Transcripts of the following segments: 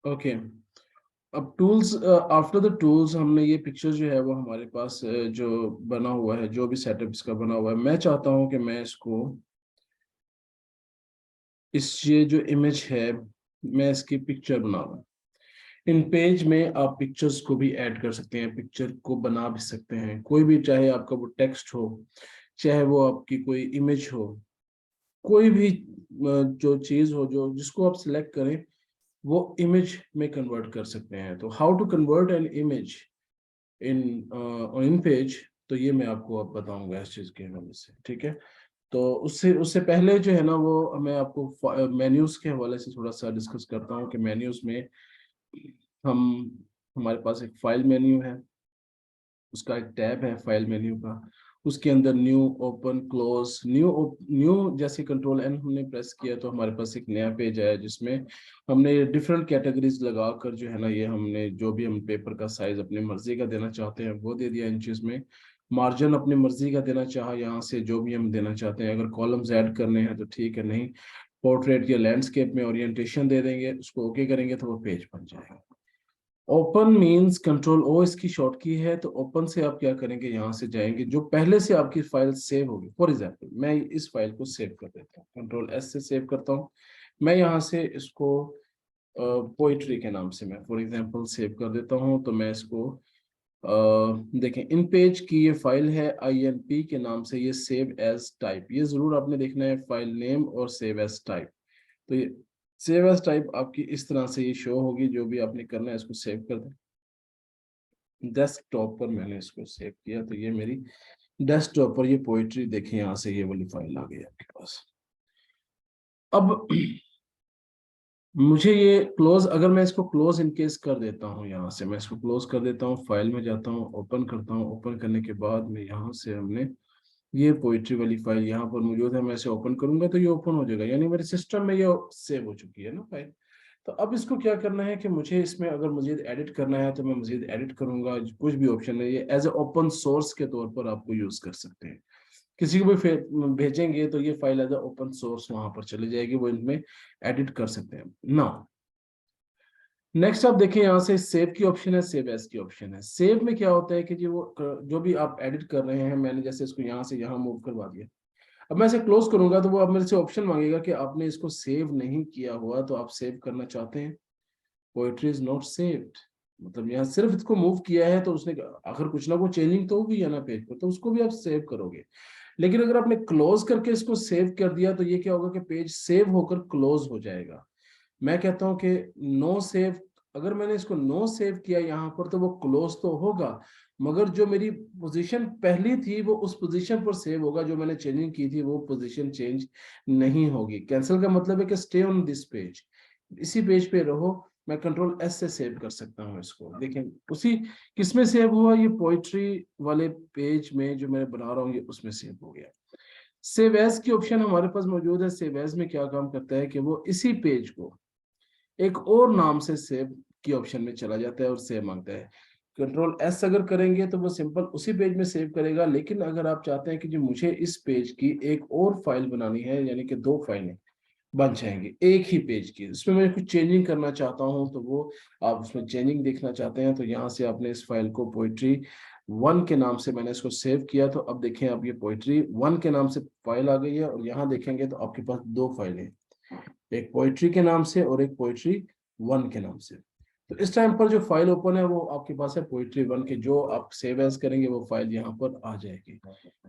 Okay, अब tools, after the tools हमने ये पिक्चर जो है वो हमारे पास जो बना हुआ है, जो भी सेटअप इसका बना हुआ है, मैं चाहता हूँ कि मैं इसको ये जो इमेज है मैं इसकी पिक्चर बनाऊँ। इन पेज में आप पिक्चर्स को भी ऐड कर सकते हैं, पिक्चर को बना भी सकते हैं, कोई भी, चाहे आपका वो टेक्स्ट हो, चाहे वो आपकी कोई इमेज हो, कोई भी जो चीज हो, जो जिसको आप सिलेक्ट करें वो इमेज में कन्वर्ट कर सकते हैं। तो how to convert an image in in page, तो ये मैं आपको अब बताऊंगा इस चीज के हवाले से, ठीक है। तो उससे उससे पहले जो है ना, वो मैं आपको मेन्यूज के हवाले से थोड़ा सा डिस्कस करता हूँ कि मेन्यूज में हम हमारे पास एक फाइल मेन्यू है, उसका एक टैब है फाइल मेन्यू का, उसके अंदर न्यू, ओपन, क्लोज, न्यू जैसे कंट्रोल एन हमने प्रेस किया तो हमारे पास एक नया पेज आया जिसमें हमने डिफरेंट कैटेगरीज लगाकर जो है ना, ये हमने जो भी हम पेपर का साइज अपनी मर्जी का देना चाहते हैं वो दे दिया इंचेस में, मार्जिन अपनी मर्जी का देना चाहा, यहाँ से जो भी हम देना चाहते हैं, अगर कॉलम्स ऐड करने हैं तो ठीक है, नहीं पोर्ट्रेट या लैंडस्केप में ओरिएंटेशन दे देंगे, उसको ओके करेंगे तो वो पेज बन जाएगा। ओपन मींस कंट्रोल ओ इसकी शॉर्ट की है, तो ओपन से आप क्या करेंगे, यहां से जाएंगे, जो पहले से आपकी फाइल सेव होगी, फॉर एग्जांपल मैं इस फाइल को सेव कर देता हूँ, कंट्रोल एस से सेव करता हूँ। मैं यहाँ से इसको पोइट्री के नाम से मैं फॉर एग्जांपल सेव कर देता हूँ। तो मैं इसको देखें, इन पेज की ये फाइल है INP के नाम से, ये सेव एज टाइप, ये जरूर आपने देखना है, फाइल नेम और सेव एज टाइप। तो ये सेव एज टाइप आपकी इस तरह से ये शो होगी, जो भी आपने करना है इसको सेव कर दें। डेस्कटॉप पर मैंने इसको सेव किया, तो ये मेरी डेस्कटॉप पर ये पोइट्री देखें, यहाँ से ये वाली फाइल आ गई आपके पास। अब मुझे ये क्लोज, अगर मैं इसको क्लोज इनकेस कर देता हूँ, यहाँ से मैं इसको क्लोज कर देता हूँ, फाइल में जाता हूँ, ओपन करता हूँ, ओपन करने के बाद में यहाँ से हमने ये पोइट्री वाली फाइल यहाँ पर मौजूद है, मैं इसे ओपन करूंगा तो ये ओपन हो जाएगा, यानी मेरे सिस्टम में ये सेव हो चुकी है ना फाइल। तो अब इसको क्या करना है कि मुझे इसमें अगर मजीद एडिट करना है तो मैं मजीद एडिट करूंगा, कुछ भी ऑप्शन है, ये एज ए ओपन सोर्स के तौर पर आपको यूज कर सकते हैं। किसी को भी भेजेंगे तो ये file as a open source वहां पर चली जाएगी, वो इनमें एडिट कर सकते हैं ना। नेक्स्ट आप देखिए, यहाँ से सेव की ऑप्शन है, सेव एज की ऑप्शन है। सेव में क्या होता है कि जी वो जो भी आप एडिट कर रहे हैं, मैंने जैसे इसको यहाँ से यहाँ मूव करवा दिया, अब मैं इसे क्लोज करूंगा तो वो अब मेरे से ऑप्शन मांगेगा कि आपने इसको सेव नहीं किया हुआ, तो आप सेव करना चाहते हैं, पोएट्री इज नॉट सेव्ड, मतलब यहाँ सिर्फ इसको मूव किया है तो उसने आखिर कुछ ना कुछ चेंजिंग तो होगी या ना पेज पर, तो उसको भी आप सेव करोगे। लेकिन अगर आपने क्लोज करके इसको सेव कर दिया तो ये क्या होगा कि पेज सेव होकर क्लोज हो जाएगा। मैं कहता हूं कि नो सेव, अगर मैंने इसको नो सेव किया यहाँ पर तो वो क्लोज तो होगा, मगर जो मेरी पोजीशन पहली थी वो उस पोजीशन पर सेव होगा, जो मैंने चेंजिंग की थी वो पोजीशन चेंज नहीं होगी। कैंसिल का मतलब है कि स्टे ऑन दिस पेज, इसी पेज पे रहो। मैं कंट्रोल एस से सेव कर सकता हूँ इसको, देखें उसी किस में सेव हुआ, ये पोइट्री वाले पेज में जो मैं बना रहा हूँ ये उसमें सेव हो गया। सेव एज की ऑप्शन हमारे पास मौजूद है। सेव एज में क्या काम करता है कि वो इसी पेज को एक और नाम से सेव की ऑप्शन में चला जाता है और सेव मांगता है। कंट्रोल एस अगर करेंगे तो वो सिंपल उसी पेज में सेव करेगा, लेकिन अगर आप चाहते हैं कि जो मुझे इस पेज की एक और फाइल बनानी है, यानी कि दो फाइलें बन जाएंगी एक ही पेज की, इसमें मैं कुछ चेंजिंग करना चाहता हूं, तो वो आप उसमें चेंजिंग देखना चाहते हैं तो यहाँ से आपने इस फाइल को पोइट्री 1 के नाम से मैंने इसको सेव किया, तो अब देखें आप ये पोइट्री 1 के नाम से फाइल आ गई है, और यहाँ देखेंगे तो आपके पास दो फाइलें, एक पोइट्री के नाम से और एक पोइट्री 1 के नाम से। तो इस टाइम पर जो फाइल ओपन है वो आपके पास है पोइट्री 1 के, जो आप सेव एज करेंगे वो फाइल यहाँ पर आ जाएगी।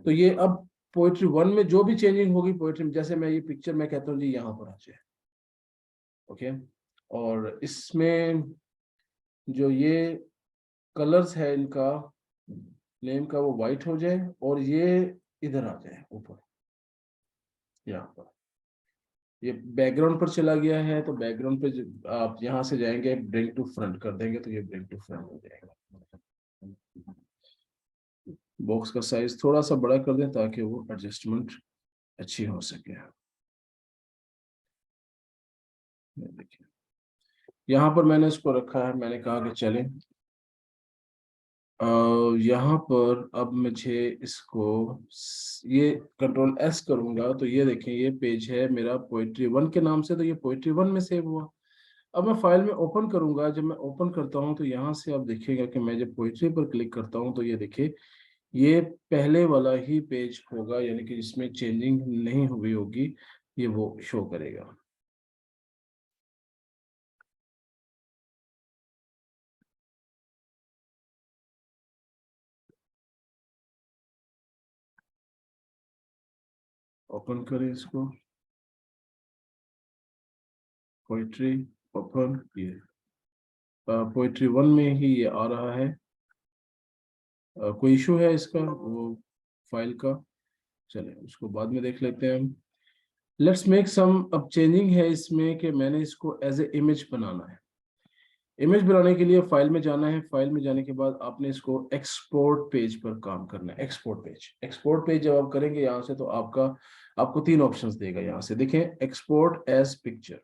तो ये अब पोइट्री 1 में जो भी चेंजिंग होगी पोइट्री में, जैसे मैं ये पिक्चर मैं कहता हूँ जी यहाँ पर आ जाए, ओके, और इसमें जो ये कलर्स है इनका नेम का वो वाइट हो जाए, और ये इधर आ जाए ऊपर, यहाँ पर ये बैकग्राउंड पर चला गया है, तो बैकग्राउंड पे आप यहाँ से जाएंगे ब्रिंग टू फ्रंट कर देंगे तो ये ब्रिंग टू फ्रंट हो जाएगा। बॉक्स का साइज थोड़ा सा बड़ा कर दें ताकि वो एडजस्टमेंट अच्छी हो सके। देखिए यहाँ पर मैंने इसको रखा है, मैंने कहा कि चलें यहाँ पर अब मुझे इसको ये कंट्रोल एस करूंगा तो ये देखें ये पेज है मेरा पोइट्री 1 के नाम से, तो ये पोइट्री 1 में सेव हुआ। अब मैं फाइल में ओपन करूंगा, जब मैं ओपन करता हूं तो यहाँ से आप देखिएगा कि मैं जब पोइट्री पर क्लिक करता हूं तो ये देखिए ये पहले वाला ही पेज होगा, यानी कि जिसमें चेंजिंग नहीं हुई होगी ये वो शो करेगा। ओपन करें इसको, पोइट्री ओपन, ये पोइट्री 1 में ही ये आ रहा है। कोई इशू है इसका वो फाइल का, चले उसको बाद में देख लेते हैं हम। लेट्स मेक सम, अब चेंजिंग है इसमें कि मैंने इसको एज ए इमेज बनाना है। इमेज बनाने के लिए फाइल में जाना है, फाइल में जाने के बाद आपने इसको एक्सपोर्ट पेज पर काम करना है। एक्सपोर्ट पेज, एक्सपोर्ट पेज जब आप करेंगे यहाँ से तो आपको 3 ऑप्शंस देगा। यहाँ से देखें, एक्सपोर्ट एज पिक्चर,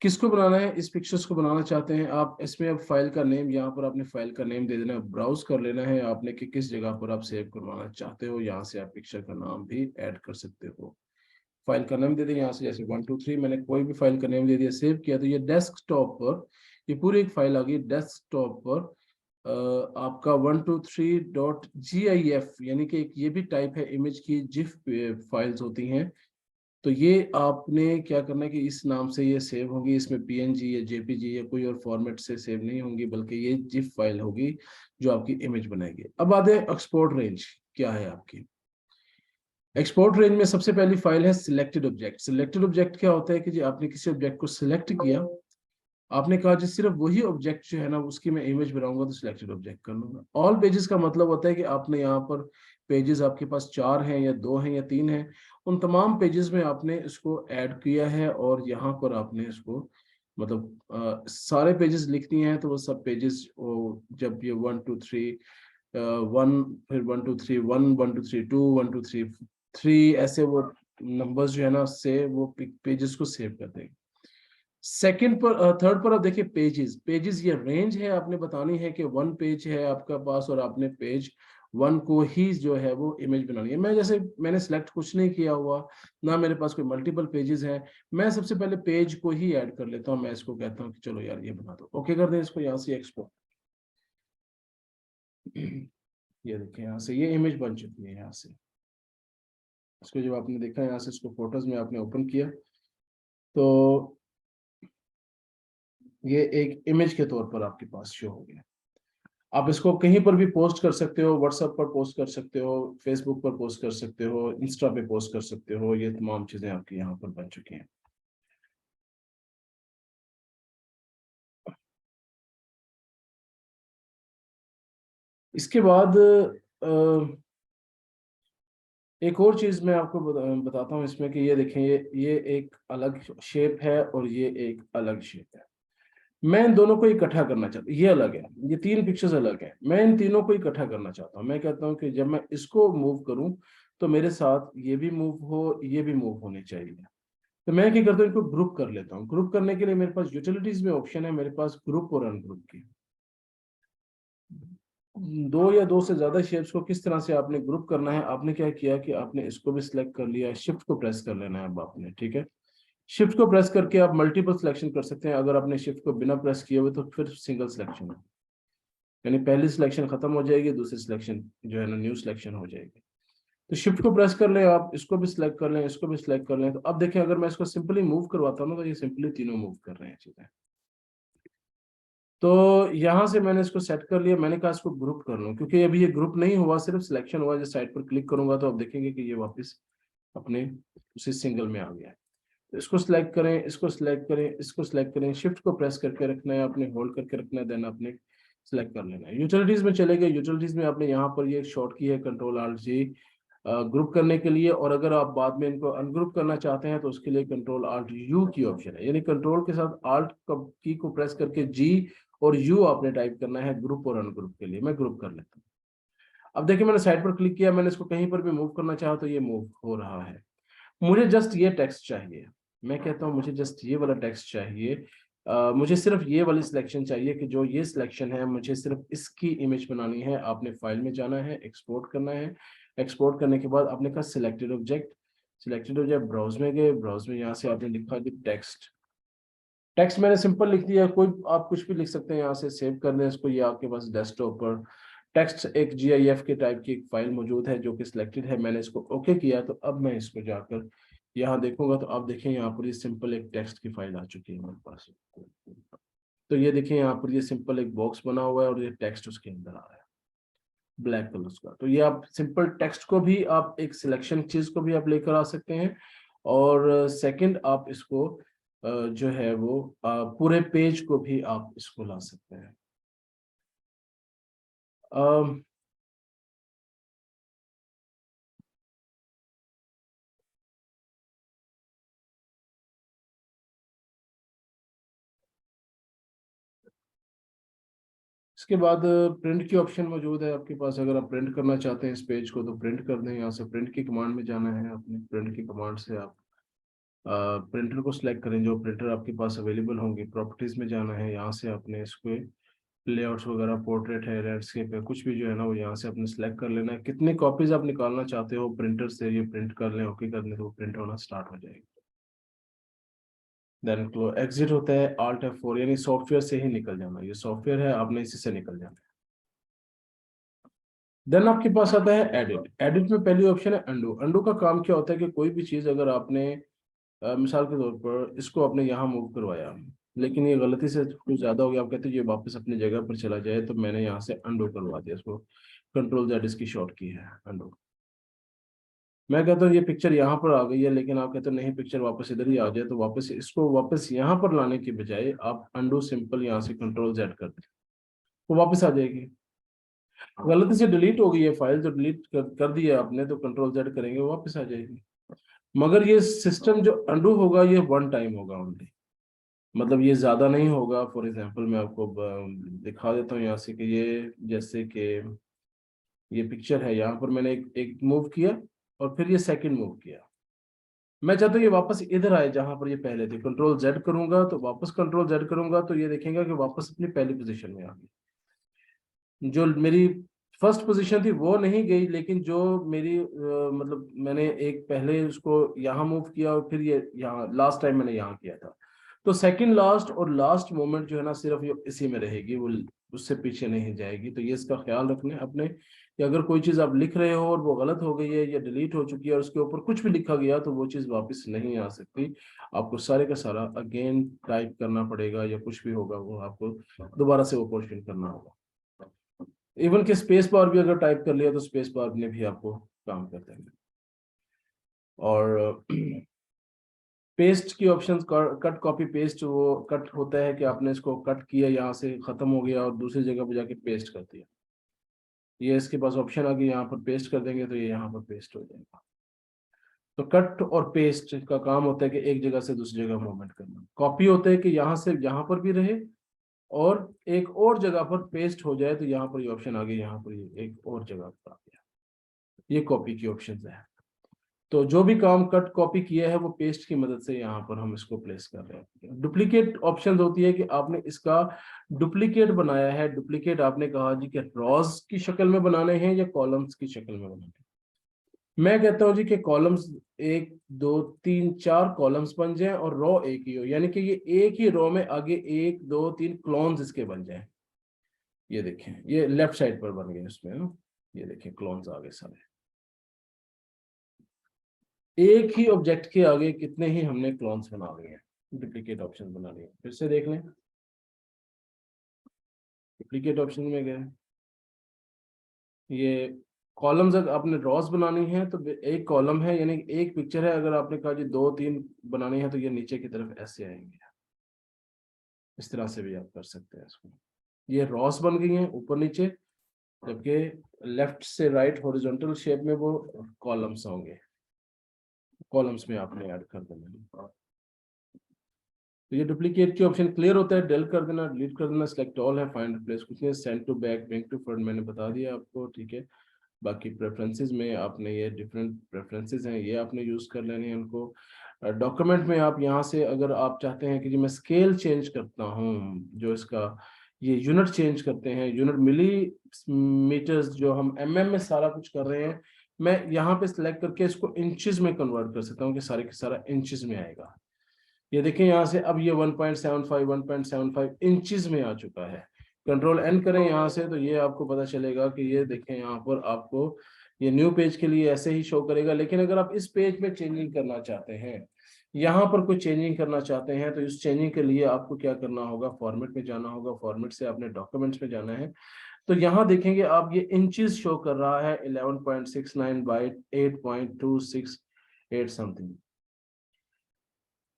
किसको बनाना है, इस पिक्चर्स को बनाना चाहते हैं आप। इसमें अब फाइल का नेम, यहाँ पर आपने फाइल का नेम दे देना है, ब्राउज कर लेना है आपने कि किस जगह पर आप सेव करवाना चाहते हो। यहाँ से आप पिक्चर का नाम भी ऐड कर सकते हो। फाइल का नाम दे दें यहाँ से, जैसे 1 2 3 मैंने कोई भी फाइल का नेम दे दिया, सेव किया तो ये डेस्कटॉप पर ये पूरी एक फाइल आ गई। डेस्कटॉप पर आपका 123.gif, यानी कि ये भी टाइप है इमेज की, जिफ फाइल्स होती हैं। तो ये आपने क्या करना है कि इस नाम से ये सेव होगी, इसमें png या jpg या कोई और फॉर्मेट से सेव नहीं होंगी, बल्कि ये जिफ फाइल होगी जो आपकी इमेज बनाएगी। अब आते हैं एक्सपोर्ट रेंज क्या है आपकी। एक्सपोर्ट रेंज में सबसे पहली फाइल है सिलेक्टेड ऑब्जेक्ट। सिलेक्टेड ऑब्जेक्ट क्या होता है कि जी आपने किसी ऑब्जेक्ट को सिलेक्ट किया, आपने कहा जी सिर्फ वही ऑब्जेक्ट जो है ना उसकी मैं इमेज बनाऊंगा तो सिलेक्टेड ऑब्जेक्ट कर लूंगा। ऑल पेजेस का मतलब होता है कि आपने यहाँ पर पेजेस आपके पास 4 हैं या 2 हैं या 3 हैं, उन तमाम पेजेस में आपने इसको ऐड किया है और यहाँ पर आपने इसको मतलब सारे पेजेस लिख दिए हैं। तो वो सब पेजेस जब ये 1 2 3 1, फिर 1 2 3 1 1 2 3 2 1 2 3 3 ऐसे वो नंबर्स जो है ना से वो पेजेस को सेव कर देंगे। सेकंड पर थर्ड पर आप देखिए पेजेस, पेजेस ये रेंज है, आपने बतानी है कि 1 पेज है आपका पास और आपने पेज 1 को ही जो है वो इमेज बनानी है। मैं जैसे मैंने सिलेक्ट कुछ नहीं किया हुआ, ना मेरे पास कोई मल्टीपल पेजेस हैं, मैं सबसे पहले पेज को ही ऐड कर लेता हूँ। मैं इसको कहता हूँ कि चलो यार ये बना दो, ओके कर दें इसको यहाँ से एक्सपोर्ट। ये देखिए यहाँ से ये इमेज बन चुकी है। यहाँ से इसको जब आपने देखा यहाँ से इसको फोटोज में आपने ओपन किया तो ये एक इमेज के तौर पर आपके पास शो हो गया। आप इसको कहीं पर भी पोस्ट कर सकते हो, व्हाट्सएप पर पोस्ट कर सकते हो, फेसबुक पर पोस्ट कर सकते हो, इंस्टा पे पोस्ट कर सकते हो। ये तमाम चीजें आपकी यहाँ पर बन चुकी हैं। इसके बाद एक और चीज मैं आपको बताता हूँ इसमें कि ये देखें, ये एक अलग शेप है और ये एक अलग शेप है। मैं इन दोनों को इकट्ठा करना चाहता हूँ, ये अलग है, ये 3 पिक्चर्स अलग है, मैं इन तीनों को इकट्ठा करना चाहता हूँ। मैं कहता हूँ कि जब मैं इसको मूव करूँ तो मेरे साथ ये भी मूव हो, ये भी मूव होने चाहिए। तो मैं क्या करता हूँ, इनको ग्रुप कर लेता हूँ। ग्रुप करने के लिए मेरे पास यूटिलिटीज में ऑप्शन है, मेरे पास ग्रुप और अनग्रुप की। 2 या 2 से ज्यादा शेप्स को किस तरह से आपने ग्रुप करना है, आपने क्या किया कि आपने इसको भी सिलेक्ट कर लिया, शिफ्ट को प्रेस कर लेना है अब आपने, ठीक है। शिफ्ट को प्रेस करके आप मल्टीपल सिलेक्शन कर सकते हैं। अगर आपने शिफ्ट को बिना प्रेस किए हुए तो फिर सिंगल सिलेक्शन है, यानी पहली सिलेक्शन खत्म हो जाएगी, दूसरी सिलेक्शन जो है ना न्यू सिलेक्शन हो जाएगी। तो शिफ्ट को प्रेस कर लें आप, इसको भी सिलेक्ट कर लें, इसको भी सिलेक्ट कर लें। तो अब देखिए अगर मैं इसको सिंपली मूव करवाता हूँ तो ये सिंपली तीनों मूव कर रहे हैं चीजें। तो यहाँ से मैंने इसको सेट कर लिया, मैंने कहा इसको ग्रुप कर लूँ, क्योंकि अभी ये ग्रुप नहीं हुआ, सिर्फ सिलेक्शन हुआ। जिस साइड पर क्लिक करूंगा तो आप देखेंगे कि ये वापस अपने उसी सिंगल में आ गया है। तो इसको सिलेक्ट करें, इसको सिलेक्ट करें, इसको सिलेक्ट करें, शिफ्ट को प्रेस करके रखना है, आपने होल्ड करके रखना है, देन आपने सिलेक्ट कर लेना है। यूटिलिटीज में चले गए, यूटिलिटीज में आपने यहाँ पर ये शॉर्ट की है कंट्रोल आल्ट जी ग्रुप करने के लिए, और अगर आप बाद में इनको अनग्रुप करना चाहते हैं तो उसके लिए कंट्रोल आल्ट यू की ऑप्शन है, यानी कंट्रोल के साथ आल्ट की को प्रेस करके जी और यू आपने टाइप करना है ग्रुप और अनग्रुप के लिए। मैं ग्रुप कर लेता हूँ। अब देखिए मैंने साइड पर क्लिक किया, मैंने इसको कहीं पर भी मूव करना चाहा तो ये मूव हो रहा है। मुझे जस्ट ये टेक्स्ट चाहिए, मैं कहता हूँ मुझे जस्ट ये वाला टेक्स्ट चाहिए। मुझे सिर्फ ये वाली सिलेक्शन चाहिए कि जो ये सिलेक्शन है मुझे सिर्फ इसकी इमेज बनानी है। आपने फाइल में जाना है, एक्सपोर्ट करना है, एक्सपोर्ट करने के बाद आपने कहा selected object, selected object browse में गए, ब्राउज में यहाँ से आपने लिखा कि टेक्स्ट, टेक्स्ट मैंने सिंपल लिख दिया, कोई आप कुछ भी लिख सकते हैं यहाँ से, सेव कर दें इसको, ये आपके पास डेस्कटॉप पर टेक्स्ट एक GIF के टाइप की एक फाइल मौजूद है जो कि सिलेक्टेड है, मैंने इसको ओके किया। तो अब मैं इसको जाकर यहाँ देखूंगा तो आप देखें यहाँ पर ये सिंपल एक टेक्स्ट की फाइल आ चुकी है मेरे पास। तो ये देखिए यहाँ पर ये सिंपल एक बॉक्स बना हुआ है और ये टेक्स्ट उसके अंदर आ रहा है ब्लैक कलर का। तो ये आप सिंपल टेक्स्ट को भी आप एक सिलेक्शन चीज को भी आप लेकर आ सकते हैं, और सेकंड आप इसको जो है वो पूरे पेज को भी आप इसको ला सकते हैं। इसके बाद प्रिंट की ऑप्शन मौजूद है आपके पास। अगर आप प्रिंट करना चाहते हैं इस पेज को तो प्रिंट कर दें, यहाँ से प्रिंट की कमांड में जाना है अपने, प्रिंट की कमांड से आप प्रिंटर को सिलेक्ट करें, जो प्रिंटर आपके पास अवेलेबल होंगे। प्रॉपर्टीज में जाना है, यहाँ से आपने इसको लेआउट्स वगैरह, पोर्ट्रेट है, लैंडस्केप है, कुछ भी जो है ना वो यहाँ से आपने सेलेक्ट कर लेना है। कितनी कॉपीज आप निकालना चाहते हो प्रिंटर से, ये प्रिंट कर लें, ओके कर लें तो वो प्रिंट होना स्टार्ट हो जाएगी। देन एग्जिट होता है Alt F4, यानी सॉफ्टवेयर से ही निकल जाना, ये सॉफ्टवेयर है आपने इसी से निकल जाना है। देन आपके पास आता है एडिट। एडिट में पहली ऑप्शन है अंडू। अंडू का काम क्या होता है कि कोई भी चीज अगर आपने मिसाल के तौर पर इसको आपने यहाँ मूव करवाया लेकिन ये गलती से कुछ ज्यादा हो गया, आप कहते हैं ये वापस अपनी जगह पर चला जाए, तो मैंने यहाँ से अंडू करवा दिया इसको, Ctrl Z इसकी शॉर्ट की है अंडू। मैं कहता हूँ ये पिक्चर यहाँ पर आ गई है लेकिन आप कहते हो नहीं पिक्चर वापस इधर ही आ जाए, तो वापस इसको वापस यहाँ पर लाने की बजाय आप अंडू सिंपल यहाँ से Ctrl Z कर दें, वो वापस आ जाएगी। गलती से डिलीट हो गई है फाइल, जो डिलीट कर दिया आपने तो Ctrl Z करेंगे वो वापस आ जाएगी। मगर ये सिस्टम जो अंडू होगा ये वन टाइम होगा ओनली, मतलब ये ज्यादा नहीं होगा। फॉर एग्जांपल मैं आपको दिखा देता हूँ यहाँ से कि ये जैसे कि ये पिक्चर है, यहाँ पर मैंने एक मूव किया और फिर ये सेकंड मूव किया, मैं चाहता हूँ ये वापस इधर आए जहां पर ये पहले थे। Ctrl Z करूंगा तो वापस Ctrl Z करूंगा तो ये देखेंगे कि वापस अपनी पहली पोजीशन में आ गई। जो मेरी फर्स्ट पोजीशन थी वो नहीं गई, लेकिन जो मेरी मतलब मैंने एक पहले उसको यहाँ मूव किया और फिर ये यहाँ लास्ट टाइम मैंने यहाँ किया था, तो सेकंड लास्ट और लास्ट मोमेंट जो है ना सिर्फ ये इसी में रहेगी, वो उससे पीछे नहीं जाएगी। तो ये इसका ख्याल रखने अपने कि अगर कोई चीज आप लिख रहे हो और वो गलत हो गई है या डिलीट हो चुकी है और उसके ऊपर कुछ भी लिखा गया तो वो चीज वापस नहीं आ सकती, आपको सारे का सारा अगेन टाइप करना पड़ेगा, या कुछ भी होगा वो आपको दोबारा से वो क्वेश्चन करना होगा। इवन कि स्पेस बार भी अगर टाइप कर लिया तो स्पेस बार ने भी आपको काम कर देंगे। और पेस्ट की ऑप्शन, कट कॉपी पेस्ट, वो कट होता है कि आपने इसको कट किया यहाँ से खत्म हो गया और दूसरी जगह पे जाके पेस्ट कर दिया, ये इसके पास ऑप्शन आ गई, यहाँ पर पेस्ट कर देंगे तो ये यहाँ पर पेस्ट हो जाएगा। तो कट और पेस्ट का काम होता है कि एक जगह से दूसरी जगह मूवमेंट करना। कॉपी होता है कि यहाँ से यहाँ पर भी रहे और एक और जगह पर पेस्ट हो जाए, तो यहाँ पर ये ऑप्शन आ गई, यहाँ पर ये एक और जगह पर आ गया, ये कॉपी की ऑप्शन है। तो जो भी काम कट कॉपी किया है वो पेस्ट की मदद से यहाँ पर हम इसको प्लेस कर रहे हैं। डुप्लीकेट ऑप्शन होती है कि आपने इसका डुप्लीकेट बनाया है। डुप्लीकेट आपने कहा जी कि रॉज की शक्ल में बनाने हैं या कॉलम्स की शक्ल में बनाने हैं। मैं कहता हूँ जी कि कॉलम्स 1 2 3 4 कॉलम्स बन जाएं और रो एक ही हो, यानी कि ये एक ही रो में आगे 1 2 3 क्लोन्स इसके बन जाएं। ये देखें ये लेफ्ट साइड पर बन गए इसमें ना, ये देखें क्लोन्स आ गए सारे, एक ही ऑब्जेक्ट के आगे कितने ही हमने क्लोन्स बना लिए हैं, डुप्लीकेट ऑप्शन बना लिए। फिर से देख लें, डुप्लीकेट ऑप्शन में गए, ये कॉलम्स अगर आपने रॉस बनानी है तो एक कॉलम है यानी एक पिक्चर है, अगर आपने कहा जी 2 3 बनानी है तो ये नीचे की तरफ ऐसे आएंगे, इस तरह से भी आप कर सकते हैं इसको। ये रॉस बन गई हैं ऊपर नीचे, जबकि लेफ्ट से राइट हॉरिजॉन्टल शेप में वो कॉलम्स होंगे, कॉलम्स में आपने ऐड कर देना। तो ये डुप्लीकेट की ऑप्शन क्लियर होता है, डेल कर देना, डिलीट कर देना, सेलेक्ट ऑल है, फाइंड रिप्लेस कुछ नहीं, send to back, back to front मैंने बता दिया आपको, ठीक है। बाकी प्रेफरेंसेस में आपने ये डिफरेंट प्रेफरेंसेस हैं, ये आपने यूज कर लेने हैं उनको। डॉक्यूमेंट में आप यहाँ से अगर आप चाहते हैं कि जी मैं स्केल चेंज करता हूँ, जो इसका ये यूनिट चेंज करते हैं, यूनिट मिली मीटर्स जो हम mm में सारा कुछ कर रहे हैं, मैं यहाँ पे सिलेक्ट करके इसको इंचेस में कन्वर्ट कर सकता हूँ कि सारे के सारा इंचेस में आएगा। ये देखें यहाँ से अब ये 1.75 इंचेस में आ चुका है। कंट्रोल एन करें यहाँ से तो ये आपको पता चलेगा कि ये देखें यहाँ पर आपको ये न्यू पेज के लिए ऐसे ही शो करेगा। लेकिन अगर आप इस पेज में चेंजिंग करना चाहते हैं, यहाँ पर कोई चेंजिंग करना चाहते हैं, तो इस चेंजिंग के लिए आपको क्या करना होगा, फॉर्मेट में जाना होगा। फॉर्मेट से आपने डॉक्यूमेंट्स में जाना है, तो यहाँ देखेंगे आप ये इंचेस शो कर रहा है 11.69 बाई 8.268 समथिंग।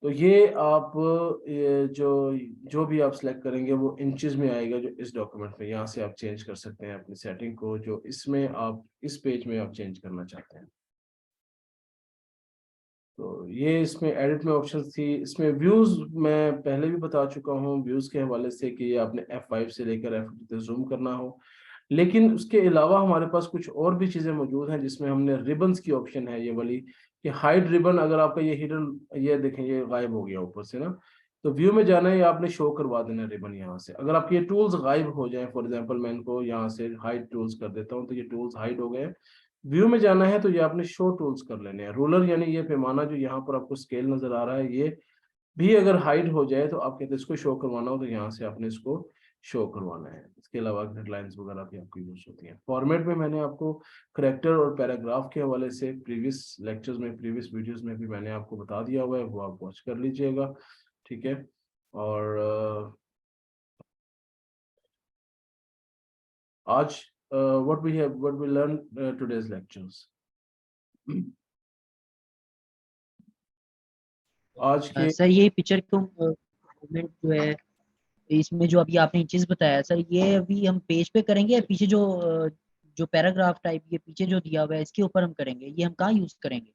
तो ये आप ये जो भी आप सिलेक्ट करेंगे वो इंचेस में आएगा जो इस डॉक्यूमेंट में। यहाँ से आप चेंज कर सकते हैं अपनी सेटिंग को जो इसमें आप इस पेज में आप चेंज करना चाहते हैं। तो ये इसमें एडिट में ऑप्शन थी। इसमें व्यूज मैं पहले भी बता चुका हूँ व्यूज के हवाले से कि ये आपने F5 से लेकर F2 तक जूम करना हो। लेकिन उसके अलावा हमारे पास कुछ और भी चीजें मौजूद हैं जिसमें हमने रिबन्स की ऑप्शन है ये वाली कि हाइड रिबन। अगर आपका ये हिडन, ये देखें ये गायब हो गया ऊपर से ना, तो व्यू में जाना है, आपने शो करवा देना रिबन यहाँ से। अगर आपके ये टूल्स गायब हो जाएं, फॉर एग्जांपल मैं इनको यहाँ से हाइड टूल्स कर देता हूँ तो ये टूल्स हाइड हो गए। व्यू में जाना है तो ये आपने शो टूल्स कर लेने हैं। रूलर यानी ये पैमाना जो यहाँ पर आपको स्केल नजर आ रहा है, ये भी अगर हाइड हो जाए तो आप कहते हैं इसको शो करवाना हो तो यहाँ से आपने इसको शो करवाना है। इसके अलावा हेडलाइंस वगैरह भी आपको यूज होती हैं। फॉर्मेट में मैंने आपको करेक्टर और पैराग्राफ के हवाले से प्रीवियस लेक्चर्स में, प्रीवियस वीडियोस में भी मैंने आपको बता दिया हुआ है, वो आप वॉच कर लीजिएगा, ठीक है। और आज what we learn today's lectures। आज के सर ये पिक्चर को मूवमेंट जो है इसमें जो अभी आपने चीज बताया सर, ये अभी हम पेज पे करेंगे या पीछे जो पैराग्राफ टाइप ये पीछे जो दिया हुआ है इसके ऊपर हम करेंगे, ये हम कहाँ यूज करेंगे?